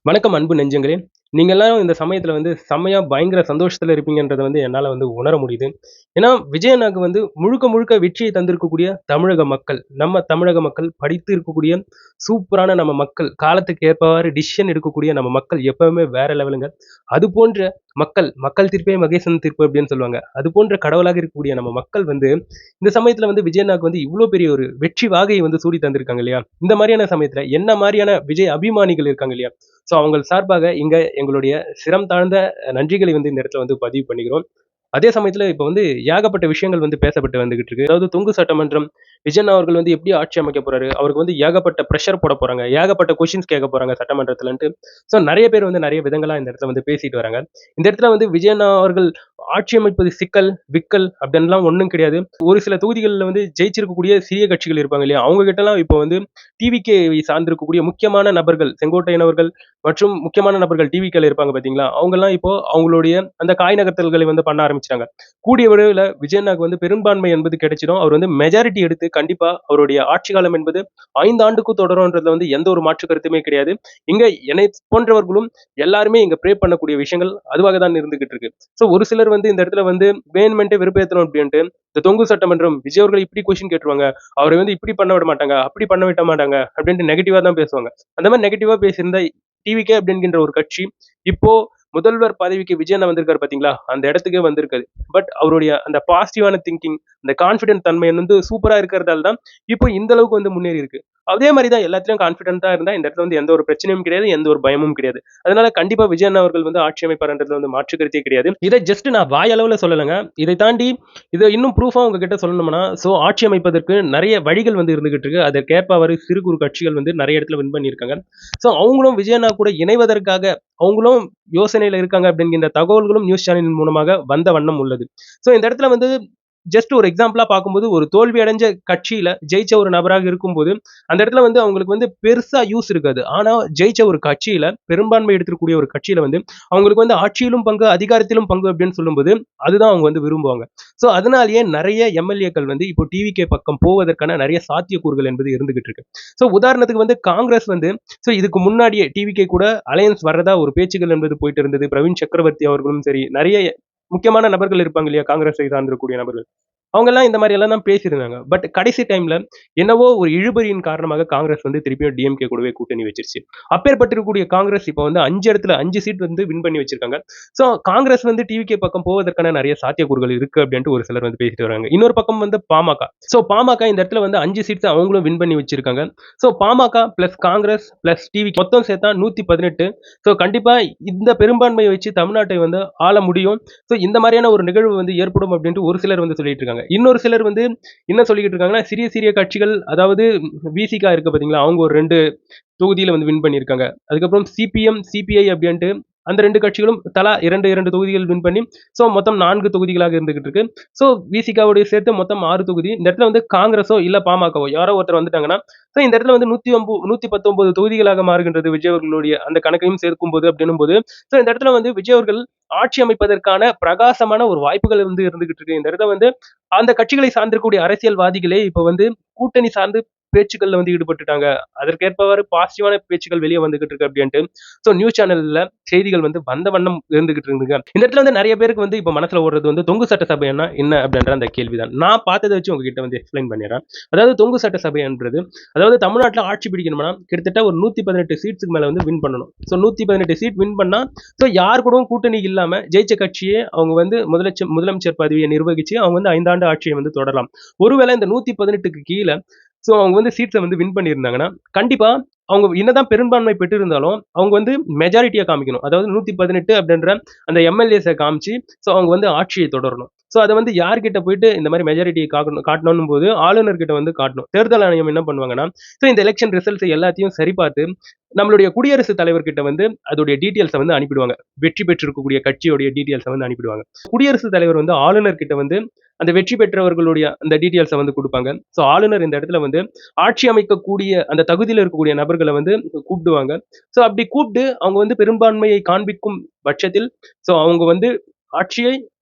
வணக்கம் அன்பு நெஞ்சங்களே! நீங்கலாம் இந்த சமயத்துல செம்மையா பயங்கர சந்தோஷத்துல இருப்பீங்கன்றத என்னால உணர முடியுது. ஏன்னா, விஜய் அண்ணாக்கு முழுக்க முழுக்க வெற்றியை தந்திருக்கக்கூடிய தமிழக மக்கள், நம்ம தமிழக மக்கள், படித்து இருக்கக்கூடிய சூப்பரான நம்ம மக்கள், காலத்துக்கு ஏற்பவாறு டிசிஷன் எடுக்கக்கூடிய நம்ம மக்கள் எப்பவுமே வேற லெவலுங்க. அது போன்ற மக்கள், "மக்கள் தீர்ப்பே மகேசன் தீர்ப்பு" அப்படின்னு சொல்லுவாங்க. அது போன்ற கடவுளாக இருக்கக்கூடிய நம்ம மக்கள் இந்த சமயத்துல விஜய் அண்ணாக்கு இவ்ளோ பெரிய ஒரு வெற்றி வாகையை சூடி தந்திருக்காங்க இல்லையா? இந்த மாரியான சமயத்துல என்ன மாரியான விஜய் அபிமானிகள் இருக்காங்க இல்லையா? ஸோ அவங்க சார்பாக இங்க எங்களுடைய சிரம் தாழ்ந்த நன்றிகளை இந்த இடத்துல பதிவு பண்ணிக்கிறோம். அதே சமயத்துல இப்ப ஏகப்பட்ட விஷயங்கள் பேசப்பட்டு வந்துகிட்டு இருக்கு. அதாவது தொங்கு சட்டமன்றம் விஜய் அண்ணா அவர்கள் எப்படி ஆட்சி அமைக்க போறாரு? அவருக்கு ஏகப்பட்ட பிரஷர் போட போறாங்க. ஏகப்பட்ட கொஸ்டின்ஸ் கேட்க போறாங்க சட்டமன்றத்துலன்ட்டு. ஸோ நெறைய பேர் நெறைய விதங்களா இந்த இடத்துல பேசிட்டு வராங்க. இந்த இடத்துல விஜய் அண்ணா அவர்கள் ஆட்சி அமைப்பது சிக்கல், விக்கல் அப்படின்லாம் ஒண்ணும் கிடையாது. ஒரு சில தொகுதிகள்ல ஜெயிச்சிருக்கக்கூடிய சிறிய கட்சிகள் இருப்பாங்க இல்லையா? அவங்க கிட்டலாம் இப்போ டிவிகேவை சார்ந்திருக்கக்கூடிய முக்கியமான நபர்கள், செங்கோட்டையன் அவர்கள் மற்றும் முக்கியமான நபர்கள் டிவிகேல இருப்பாங்க பார்த்தீங்களா? அவங்கலாம் இப்போ அவங்களுடைய அந்த காய் நகர்த்தல்களை பண்ண ஆரம்பிச்சுட்டாங்க. கூடிய விரைவில விஜய் அண்ணாக்கு பெரும்பான்மை என்பது கிடைச்சிடும். அவர் மெஜாரிட்டி எடுத்து கண்டிப்பா அவருடைய ஆட்சி காலம் என்பது 5 ஆண்டுக்கும் தொடரும்ன்றதுல எந்த ஒரு மாற்று கருத்துமே கிடையாது. இங்க என்னை போன்றவர்களும் எல்லாருமே இங்க ப்ரே பண்ணக்கூடிய விஷயங்கள் அதுவாக தான் இருந்துகிட்டு இருக்கு. சோ ஒரு சிலர் இந்த இடத்துல வேணுமென்ட்டே வெறுப்பேத்தணும் அப்படின்ட்டு இந்த தொங்கு சட்டமன்றம் விஜய் அவர்கள் இப்படி கொஸ்டின் கேட்டுருவாங்க. அவரை இப்படி பண்ண விட மாட்டாங்க, அப்படி பண்ண விட மாட்டாங்க அப்படின்ட்டு நெகட்டிவா தான் பேசுவாங்க. அந்த மாதிரி நெகட்டிவா பேசியிருந்தா டிவிகே அப்படிங்கிற ஒரு கட்சி இப்போ முதல்வர் பதவிக்கு விஜய் அண்ணா வந்திருக்காரு பாத்தீங்களா? அந்த இடத்துக்கே வந்திருக்காது. பட் அவருடைய அந்த பாசிட்டிவான திங்கிங், அந்த கான்ஃபிடென்ட் தன்மை சூப்பரா இருக்கிறதால தான் இப்போ இந்த அளவுக்கு முன்னேறி இருக்கு. அதே மாதிரி தான் எல்லாத்துலயும் கான்ஃபிடென்ட்டா இருந்தா இந்த இடத்துல எந்த ஒரு பிரச்சனையும் கிடையாது, எந்த ஒரு பயமும் கிடையாது. அதனால கண்டிப்பா விஜய் அண்ணா அவர்கள் ஆட்சி அமைப்பார்ன்றதுல மாற்று கருத்தே கிடையாது. இதை ஜஸ்ட் நான் வாயளவுல சொல்லலங்க. இதை தாண்டி இதை இன்னும் ப்ரூஃபா உங்ககிட்ட சொல்லணும்னா, சோ ஆட்சி அமைப்பதற்கு நிறைய வழிகள் இருந்துகிட்டு இருக்கு. அதற்கேற்பவாறு சிறு குறு கட்சிகள் நிறைய இடத்துல வின் பண்ணியிருக்காங்க. சோ அவங்களும் விஜய் அண்ணா கூட இணைவதற்காக அவங்களும் யோசனையில இருக்காங்க அப்படிங்கின்ற தகவல்களும் நியூஸ் சேனலின் மூலமாக வந்த வண்ணம் உள்ளது. சோ இந்த இடத்துல ஜஸ்ட் ஒரு எக்ஸாம்பிளா பார்க்கும்போது ஒரு தோல்வி அடைஞ்ச கட்சியில ஜெயிச்ச ஒரு நபராக இருக்கும்போது அந்த இடத்துல அவங்களுக்கு பெருசா யூஸ் இருக்காது. ஆனா ஜெயிச்ச ஒரு கட்சியில பெரும்பான்மை எடுத்திருக்கக்கூடிய ஒரு கட்சியில அவங்களுக்கு ஆட்சியிலும் பங்கு, அதிகாரத்திலும் பங்கு அப்படின்னு சொல்லும்போது அதுதான் அவங்க விரும்புவாங்க. சோ அதனாலேயே நிறைய எம்எல்ஏக்கள் இப்போ டிவிகே பக்கம் போவதற்கான நிறைய சாத்தியக்கூறுகள் என்பது இருந்துகிட்டு இருக்கு. சோ உதாரணத்துக்கு காங்கிரஸ் சோ இதுக்கு முன்னாடியே டிவிகே கூட அலையன்ஸ் வர்றதா ஒரு பேச்சுகள் என்பது போயிட்டு இருந்தது. பிரவீன் சக்கரவர்த்தி அவர்களும் சரி, நிறைய முக்கியமான நபர்கள் இருப்பாங்க இல்லையா? காங்கிரஸை சார்ந்திருக்கக்கூடிய நபர்கள். அவங்க எல்லாம் இந்த மாதிரி எல்லாம் தான் பேசியிருந்தாங்க. பட் கடைசி டைம்ல என்னவோ ஒரு இழுபறியின் காரணமாக காங்கிரஸ் திருப்பியும் டிஎம்கே கூடவே கூட்டணி வச்சிருச்சு. அப்பேற்பட்டிருக்கக்கூடிய காங்கிரஸ் இப்போ 5 இடத்துல 5 சீட் வின் பண்ணி வச்சிருக்காங்க. சோ காங்கிரஸ் டிவிகே பக்கம் போவதற்கான நிறைய சாத்தியக்கூறுகள் இருக்கு அப்படின்ட்டு ஒரு சிலர் பேசிட்டு வராங்க. இன்னொரு பக்கம் பாமக. சோ பாமக இந்த இடத்துல 5 சீட்ஸ் அவங்களும் வின் பண்ணி வச்சிருக்காங்க. So PMK plus Congress plus TV மொத்தம் சேர்த்தா 118. சோ கண்டிப்பா இந்த பெரும்பான்மையை வச்சு தமிழ்நாட்டை ஆள முடியும். சோ இந்த மாதிரியான ஒரு நிகழ்வு ஏற்படும் அப்படின்ட்டு ஒரு சிலர் சொல்லிட்டு இருக்காங்க. இன்னொரு சிலர் என்ன சொல்லிக்கிட்டு இருக்காங்கன்னா, சிறிய சிறிய கட்சிகள் அதாவது விசிகா இருக்கு பாத்தீங்களா? அவங்க ஒரு 2 தொகுதியில வின் பண்ணியிருக்காங்க. அதுக்கப்புறம் சிபிஎம், சிபிஐ அப்படின்ட்டு அந்த 2 கட்சிகளும் தலா 2 தொகுதிகள் வின் பண்ணி சோ மொத்தம் 4 தொகுதிகளாக இருந்துகிட்டு இருக்கு. சோ விசிகாவோட சேர்த்து மொத்தம் 6 தொகுதி. இந்த இடத்துல காங்கிரஸோ இல்ல பாமகவோ யாரோ ஒருத்தர் வந்துட்டாங்கன்னா, சோ இந்த இடத்துல 119 தொகுதிகளாக மாறுகின்றது விஜய் அவர்களுடைய அந்த கணக்கையும் சேர்க்கும்போது அப்படின்னும்போது, சோ இந்த இடத்துல விஜய் அவர்கள் ஆட்சி அமைப்பதற்கான பிரகாசமான ஒரு வாய்ப்புகள் இருந்துகிட்டு இருக்கு. இந்த இடத்துல அந்த கட்சிகளை சார்ந்திருக்கக்கூடிய அரசியல்வாதிகளே இப்ப கூட்டணி சார்ந்து பேச்சுக்கள்ல ஈடுபட்டுட்டாங்க. அதற்கேற்பவாறு பாசிட்டிவான பேச்சுக்கள் வெளியே வந்துகிட்டு இருக்கு அப்படின்ட்டு சோ நியூஸ் சேனல்ல செய்திகள் வந்த வண்ணம் இருந்துகிட்டு இருக்குங்க. இந்த இடத்துல நிறைய பேருக்கு இப்ப மனசுல ஓடுறது தொங்கு சட்டசபைன்னா என்ன அப்படின்ற அந்த கேள்விதான். நான் பார்த்ததை வச்சு உங்ககிட்ட எக்ஸ்பிளைன் பண்ணிடுறேன். அதாவது தொங்கு சட்டசபை என்றது அதாவது தமிழ்நாட்டுல ஆட்சி பிடிக்கணும்னா கிட்டத்தட்ட ஒரு 118 சீட்ஸ்க்கு மேல வின் பண்ணணும். சோ 118 சீட் வின் பண்ணா சோ யார் கூடவும் கூட்டணி இல்லாம ஜெயிச்ச கட்சியே அவங்க முதலமைச்சர் பதவியை நிர்வகிச்சு அவங்க 5 ஆண்டு ஆட்சியை தொடரலாம். ஒருவேளை இந்த 118க்கு கீழே சோ அவங்க சீட்ஸை வின் பண்ணியிருந்தாங்கன்னா கண்டிப்பா அவங்க என்னதான் பெரும்பான்மை பெற்றிருந்தாலும் அவங்க மெஜாரிட்டியா காமிக்கணும். அதாவது 118 அப்படின்ற அந்த எம்எல்ஏஸை காமிச்சு சோ அவங்க ஆட்சியை தொடரணும். சோ அதை யார்கிட்ட போயிட்டு இந்த மாதிரி மெஜாரிட்டியை காட்டணும் போது ஆளுநர் கிட்ட காட்டணும். தேர்தல் ஆணையம் என்ன பண்ணுவாங்கன்னா சோ இந்த எலெக்ஷன் ரிசல்ட்ஸ் எல்லாத்தையும் சரி பார்த்து நம்மளுடைய குடியரசுத் தலைவர் கிட்ட அதோடைய டீடைல்ஸை அனுப்பிடுவாங்க. வெற்றி பெற்றிருக்கக்கூடிய கட்சியோடைய டீடைல்ஸை அனுப்பிடுவாங்க. குடியரசுத் தலைவர் ஆளுநர் கிட்ட அந்த வெற்றி பெற்றவர்களுடைய அந்த டீடைல்ஸை கொடுப்பாங்க. சோ ஆளுநர் இந்த இடத்துல ஆட்சி அமைக்கக்கூடிய அந்த தகுதியில் இருக்கக்கூடிய நபர்களை கூப்பிடுவாங்க. சோ அப்படி கூப்பிட்டு அவங்க பெரும்பான்மையை காண்பிக்கும் பட்சத்தில் சோ அவங்க ஆட்சியை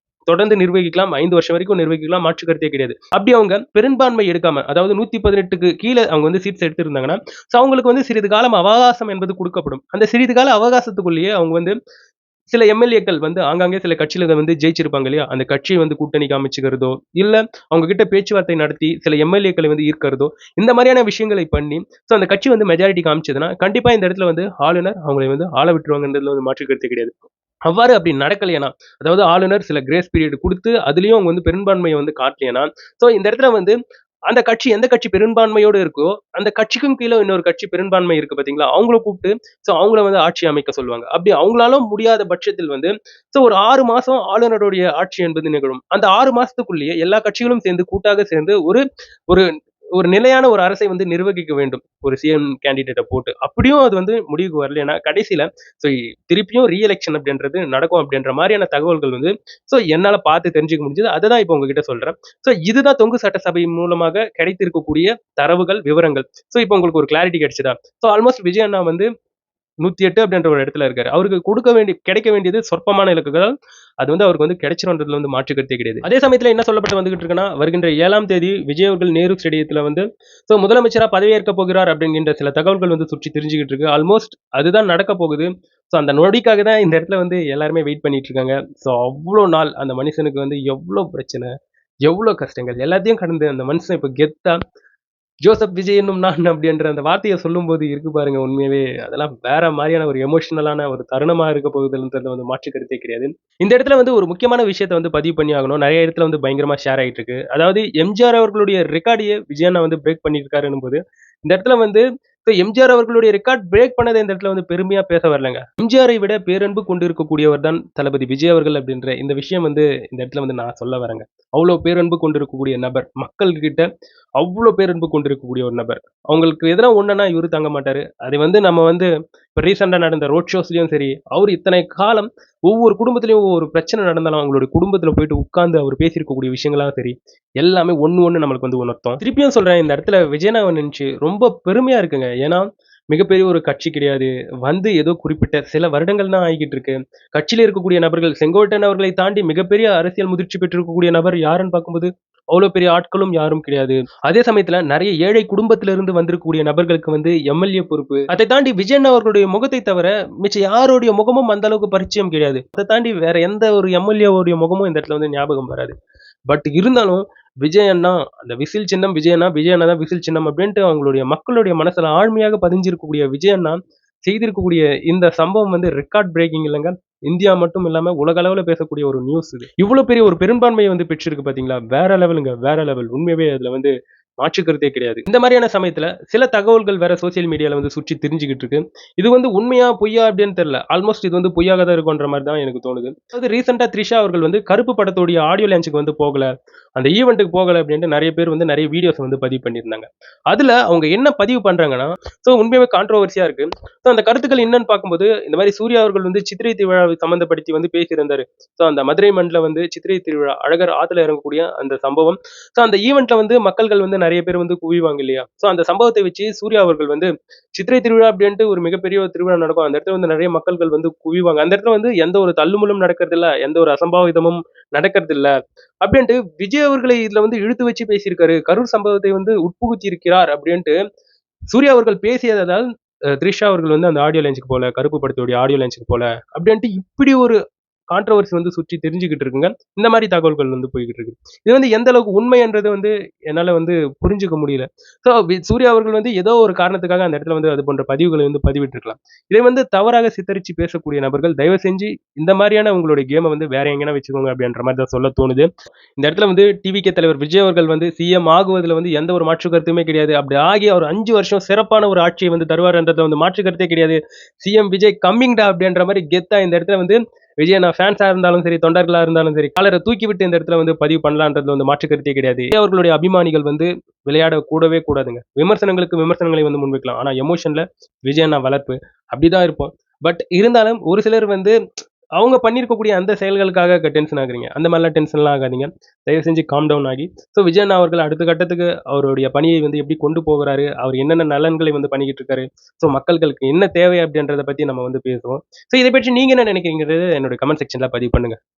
தொடர்ந்து நிர்வகிக்கலாம். 5 வருஷம் வரைக்கும் நிர்வகிக்கலாம். மாற்று கருத்தே கிடையாது. அப்படி அவங்க பெரும்பான்மை எடுக்காம, அதாவது 118க்கு கீழ அவங்க வந்து சீட்ஸ் எடுத்திருந்தாங்கன்னா, அவங்களுக்கு வந்து சிறிது காலம் அவகாசம் என்பது குடுக்கப்படும். அந்த சிறிது கால அவகாசத்துக்குள்ளேயே அவங்க வந்து சில எம்.எல்.ஏக்கள் வந்து ஆங்காங்கே சில கட்சியில வந்து ஜெயிச்சிருப்பாங்க இல்லையா? அந்த கட்சிய வந்து கூட்டணிக்கு அமைச்சுக்கிறதோ, இல்ல அவங்க கிட்ட பேச்சுவார்த்தை நடத்தி சில எம்.எல்.ஏக்களை வந்து ஈர்க்கிறதோ, இந்த மாரியான விஷயங்களை பண்ணி, அந்த கட்சி வந்து மெஜாரிட்டி காமிச்சதுன்னா, கண்டிப்பா இந்த இடத்துல வந்து ஆளுநர் அவங்களை வந்து ஆள விட்டுருவாங்கன்றதுல வந்து மாற்று கருத்தே கிடையாது. அவ்வாறு அப்படி நடக்கலைன்னா, அதாவது ஆளுநர் சில கிரேஸ் பீரியட் குடுத்து, அதிலயும் அவங்க வந்து பெரும்பான்மைய வந்து காட்டலைன்னா, இந்த இடத்துல வந்து அந்த கட்சி எந்த கட்சி பெரும்பான்மையோடு இருக்கோ, அந்த கட்சிக்கும் கீழ இன்னொரு கட்சி பெரும்பான்மை இருக்கு பார்த்தீங்களா? அவங்கள கூப்ட்டு அவங்கள வந்து ஆட்சி அமைக்க சொல்லுவாங்க. அப்படி அவங்களால முடியாத பட்சத்தில் வந்து ஒரு 6 மாசம் ஆளுநருடைய ஆட்சி என்பது நிகழும். அந்த 6 மாசத்துக்குள்ளேயே எல்லா கட்சிகளும் சேர்ந்து கூட்டாக சேர்ந்து ஒரு ஒரு ஒரு நிலையான ஒரு அரசை வந்து நிர்வகிக்க வேண்டும். ஒரு சிஎம் கேண்டிடேட்ட போட்டு. அப்படியும் அது வந்து முடிவுக்கு வரலைன்னா, கடைசியில ஸோ திருப்பியும் ரீ எலக்ஷன் அப்படின்றது நடக்கும் அப்படின்ற மாரியான தகவல்கள் வந்து என்னால பார்த்து தெரிஞ்சுக்க முடிஞ்சது. அததான் இப்ப உங்ககிட்ட சொல்றேன். இதுதான் தொங்கு சட்டசபை மூலமாக கிடைத்திருக்கக்கூடிய தரவுகள், விவரங்கள். இப்ப உங்களுக்கு ஒரு கிளாரிட்டி கிடைச்சதா? ஆல்மோஸ்ட் விஜய் அண்ணா வந்து 108 அப்படின்ற ஒரு இடத்துல இருக்காரு. அவருக்கு கிடைக்க வேண்டியது சொற்பமான இலக்குகள். அது வந்து அவருக்கு வந்து கிடைச்சிரும்ன்றதுல வந்து மாற்று கருத்தே கிடையாது. அதே சமயத்துல என்ன சொல்லப்பட்டு வந்துகிட்டு இருக்குன்னா, வருகின்ற 7ஆம் தேதி விஜய் அவர்கள் நேரு ஸ்டேடியத்துல வந்து முதலமைச்சரா பதவியேற்க போகிறார் அப்படிங்கின்ற சில தகவல்கள் வந்து சுற்றி திரிஞ்சுகிட்டு இருக்கு. ஆல்மோஸ்ட் அதுதான் நடக்க போகுது. அந்த நொடிக்காக தான் இந்த இடத்துல வந்து எல்லாருமே வெயிட் பண்ணிட்டு இருக்காங்க. அவ்ளோ நாள் அந்த மனுஷனுக்கு வந்து எவ்ளோ பிரச்சனை, எவ்ளோ கஷ்டங்கள் எல்லாத்தையும் கடந்து அந்த மனுஷன் இப்ப கெத்தா ஜோசப் விஜய் என்னும் நான் அப்படின்ற அந்த வார்த்தைய சொல்லும்போது இருக்கு பாருங்க உண்மையாவே அதெல்லாம் வேற மாரியான ஒரு எமோஷனலான ஒரு தருணமா இருக்க போகுதுன்றதுல வந்து மாற்று கருத்தே கிடையாது. இந்த இடத்துல வந்து ஒரு முக்கியமான விஷயத்த வந்து பதிவு பண்ணி ஆகணும். நெறைய இடத்துல வந்து பயங்கரமா ஷேர் ஆயிட்டு இருக்கு. அதாவது எம்ஜிஆர் அவர்களுடைய ரெக்கார்டையே விஜய் அண்ணா வந்து பிரேக் பண்ணியிருக்காருன்னும்போது, இந்த இடத்துல வந்து எம்ஜிஆர் அவர்களுடைய ரெக்கார்ட் பிரேக் பண்ணத இந்த இடத்துல வந்து பெருமையா பேச வரலங்க. எம்ஜிஆரை விட பேரன்பு கொண்டிருக்கக்கூடியவர் தான் தளபதி விஜய் அவர்கள் அப்படின்ற இந்த விஷயம் வந்து இந்த இடத்துல வந்து நான் சொல்ல வரேங்க. அவ்ளோ பேரன்பு கொண்டிருக்கக்கூடிய நபர். மக்கள் கிட்ட அவ்ளோ பேரன்பு கொண்டிருக்கக்கூடிய ஒரு நபர். அவங்களுக்கு எதனா ஒண்ணுன்னா இவரு தாங்க மாட்டாரு. அதை வந்து நம்ம வந்து இப்ப ரீசென்ட்டா நடந்த ரோட் ஷோஸ்லயும் சரி, அவரு இத்தனை காலம் ஒவ்வொரு குடும்பத்திலயும் ஒவ்வொரு பிரச்சனை நடந்தாலும் அவங்களுடைய குடும்பத்தில போயிட்டு உட்கார்ந்து அவர் பேசியிருக்கக்கூடிய விஷயங்களாம் சரி, எல்லாமே ஒண்ணு ஒண்ணு நம்மளுக்கு வந்து உணர்த்தும். திருப்பியும் சொல்றேன் இந்த இடத்துல விஜயண்ணாவ நெனச்சு ரொம்ப பெருமையா இருக்குங்க. ஏன்னா, மிகப்பெரிய ஒரு கட்சி கிடையாது. வந்து ஏதோ குறிப்பிட்ட சில வருடங்கள் தான் ஆகிக்கிட்டு இருக்கு. கட்சியில இருக்கக்கூடிய நபர்கள் செங்கோட்டையன் அவர்களை தாண்டி மிகப்பெரிய அரசியல் முதிர்ச்சி பெற்றிருக்கக்கூடிய நபர் யாருன்னு பார்க்கும்போது, அவ்வளோ பெரிய ஆட்களும் யாரும் கிடையாது. அதே சமயத்துல நெறைய ஏழை குடும்பத்திலிருந்து வந்திருக்கக்கூடிய நபர்களுக்கு வந்து எம்.எல்.ஏ பொறுப்பு. அதை தாண்டி விஜய் அண்ணா அவர்களுடைய முகத்தை தவிர, மிச்ச யாருடைய முகமும் அந்த அளவுக்கு பரிச்சயம் கிடையாது. அதை தாண்டி வேற எந்த ஒரு எம்.எல்.ஏ உடைய முகமும் இந்த இடத்துல வந்து ஞாபகம் வராது. பட் இருந்தாலும் விஜய் அண்ணா அந்த விசில் சின்னம் விஜய் அண்ணா, விஜய் அண்ணா தான் விசில் சின்னம் அப்படின்ட்டு அவங்களுடைய மக்களுடைய மனசுல ஆழ்மையாக பதிஞ்சிருக்கக்கூடிய விஜய் அண்ணா செய்திருக்கக்கூடிய இந்த சம்பவம் வந்து ரெக்கார்ட் பிரேக்கிங் இல்லங்க. இந்தியா மட்டும் இல்லாம உலக அளவுல பேசக்கூடிய ஒரு நியூஸ் இது. இவ்ளோ பெரிய ஒரு பெரும்பான்மைய வந்து பெற்றிருக்கு பார்த்தீங்களா? வேற லெவலுங்க. வேற லெவல். உண்மையாவே அதுல வந்து மாற்று கருத்தே கிடையாது. இந்த மாரியான சமயத்துல சில தகவல்கள் வேற சோசியல் மீடியால வந்து சுற்றி திரிஞ்சுகிட்டு இருக்கு. இது வந்து உண்மையா, பொய்யா அப்படின்னு தெரியல. ஆல்மோஸ்ட் இது வந்து பொய்யாக தான் இருக்குன்ற மாரி தான் எனக்கு தோணுது. அதாவது ரீசென்ட்டா த்ரிஷா அவர்கள் வந்து கருப்பு படத்துடைய ஆடியோ லான்ச்சுக்கு வந்து போகல. அந்த ஈவென்ட்க்கு போகல அப்படின்ட்டு நெறைய பேர் வந்து நெறைய வீடியோஸ் வந்து பதிவு பண்ணியிருந்தாங்க. அதுல அவங்க என்ன பதிவு பண்றாங்கன்னா, உண்மையாவே கான்ட்ரோவர்சியா இருக்கு. அந்த கருத்துக்கள் என்னன்னு பார்க்கும்போது, இந்த மாரி சூர்யா அவர்கள் வந்து சித்திரை திருவிழாவை சம்மந்தப்படுத்தி வந்து பேசியிருந்தாரு. அந்த மதுரை மண்ல வந்து சித்திரை திருவிழா அழகர் ஆத்துல இறங்கக்கூடிய அந்த சம்பவம். அந்த ஈவென்ட்ல வந்து மக்கள்கள் வந்து நெறைய பேர் வந்து குவிவாங்க இல்லையா? அந்த சம்பவத்தை வச்சு சூர்யா அவர்கள் வந்து சித்திரை திருவிழா அப்படின்ட்டு ஒரு மிகப்பெரிய ஒரு திருவிழா நடக்கும். அந்த இடத்துல வந்து நெறைய மக்கள்கள் வந்து குவிவாங்க. அந்த இடத்துல வந்து எந்த ஒரு தள்ளுமுள்ளும் நடக்கறதில்ல. எந்த ஒரு அசம்பாவிதமும் நடக்கறதில்ல. அப்படின்ட்டு விஜய் அவர்களை இதுல வந்து இழுத்து வச்சு பேசியிருக்காரு. கரூர் சம்பவத்தை வந்து உட்புகுத்தி இருக்கிறார் அப்படின்ட்டு சூர்யா அவர்கள் பேசியதால் த்ரிஷா அவர்கள் வந்து அந்த ஆடியோ லான்ச்சுக்கு போல, கருப்பு படத்துடைய ஆடியோ லான்ச்சுக்கு போல அப்படின்ட்டு இப்படி ஒரு கான்ட்ரோவர்சி வந்து சுற்றி தெரிஞ்சுகிட்டு இருக்குங்க. இந்த மாரி தகவல்கள் வந்து போய்க்கிட்டு இருக்கு. இது வந்து எந்த அளவுக்கு உண்மைன்றது வந்து என்னால வந்து புரிஞ்சுக்க முடியல. சூர்யா அவர்கள் வந்து ஏதோ ஒரு காரணத்துக்காக அந்த இடத்துல வந்து அது போன்ற பதிவுகளை வந்து பதிவிட்டிருக்கலாம். இதை வந்து தவறாக சித்தரிச்சு பேசக்கூடிய நபர்கள் தயவு செஞ்சு இந்த மாரியான உங்களுடைய கேம வந்து வேற எங்கேனா வச்சுக்கோங்க அப்படின்ற மாரி தான் சொல்ல தோணுது. இந்த இடத்துல வந்து டிவிகே தலைவர் விஜய் அவர்கள் வந்து சிஎம் ஆகுவதில வந்து எந்த ஒரு மாற்று கருத்துமே கிடையாது. அப்படி ஆகி அவர் 5 வருஷம் சிறப்பான ஒரு ஆட்சியை வந்து தருவார்ன்றதுல வந்து மாற்று கருத்தே கிடையாது. சிஎம் விஜய் கம்மிங்டா அப்படின்ற மாரி கெத்தா இந்த இடத்துல வந்து விஜய் அண்ணா ஃபேன்ஸா இருந்தாலும் சரி, தொண்டர்களா இருந்தாலும் சரி, காலர தூக்கி விட்டு இந்த இடத்துல வந்து பதிவு பண்ணலான்றதுல வந்து மாற்று கருத்தே கிடையாது. விஜய் அவர்களுடைய அபிமானிகள் வந்து விளையாட கூடவே கூடாதுங்க. விமர்சனங்களுக்கு விமர்சனங்களை வந்து முன்வைக்கலாம். ஆனா எமோஷன்ல விஜய் அண்ணா வளர்ப்பு அப்படிதான் இருப்போம். பட் இருந்தாலும் ஒரு சிலர் வந்து அவங்க பண்ணியிருக்கக்கூடிய அந்த செயல்களுக்காக டென்ஷன் ஆகுறீங்க. அந்த மாரிலாம் டென்ஷன்லாம் ஆகாதீங்க. தயவு செஞ்சு காம் டவுன் ஆகி, விஜய் அண்ணா அவர்கள் அடுத்த கட்டத்துக்கு அவருடைய பணியை வந்து எப்படி கொண்டு போகுறாரு, அவர் என்னென்ன நலன்களை வந்து பண்ணிக்கிட்டு இருக்காரு, மக்கள்களுக்கு என்ன தேவை அப்படின்றத பத்தி நம்ம வந்து பேசுவோம். இதை பற்றி நீங்க என்ன நினைக்கிறீங்கன்றது என்னோட கமெண்ட் செக்ஷன்ல பதிவு பண்ணுங்க.